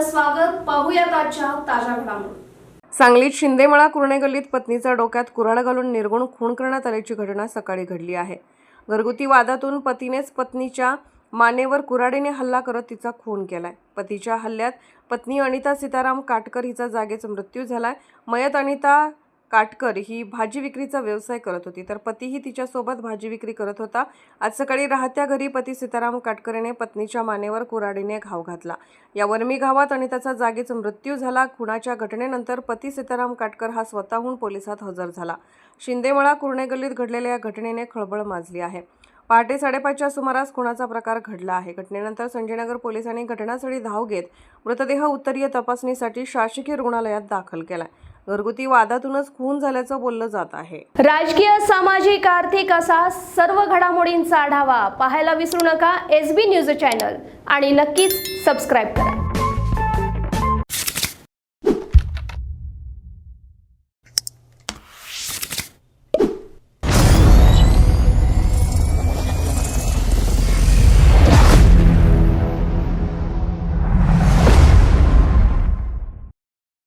आपलं स्वागत. पाहूयात आजच्या ताज्या घडामोडी. सांगलीत शिंदेमळा कुरणे गल्लीत पत्नीचा डोक्यात कुऱ्हाड घालून निर्गुण खून करण्यात आल्याची घटना सकाळी घडली आहे. घरगुती वादातून पतीनेच पत्नीच्या मानेवर कुऱ्हाडीने हल्ला करत तिचा खून केलाय. पतीच्या हल्ल्यात पत्नी अनिता सीताराम काटकर हिचा जागीच मृत्यू झालाय. मयत अनिता काटकर ही भाजी विक्रीचा व्यवसाय करत होती, तर पतीही तिच्यासोबत भाजी विक्री करत होता. आज सकाळी राहत्या घरी पती सीताराम काटकर याने पत्नीच्या मानेवर कुऱ्हाडीने घाव घातला. या वर्मी घावात अनिताचा जागीच मृत्यू झाला. खुनाच्या घटनेनंतर पती सीताराम काटकर हा स्वतःहून पोलिसात हजर झाला. शिंदेमळा कुरणे गल्लीत घडलेल्या या घटनेने खळबळ माजली आहे. पहाटे 5:30च्या सुमारास खुनाचा प्रकार घडला आहे. घटनेनंतर संजयनगर पोलिसांनी घटनास्थळी धाव घेत मृतदेह उत्तरीय तपासणीसाठी शासकीय रुग्णालयात दाखल केलाय. घरगुती वादातूनच खून झाल्याचं बोललं जात आहे. राजकीय, सामाजिक, आर्थिक असा सर्व घडामोडींचा आढावा पाहायला विसरू नका SB न्यूज चॅनल आणि नक्कीच सबस्क्राईब करा.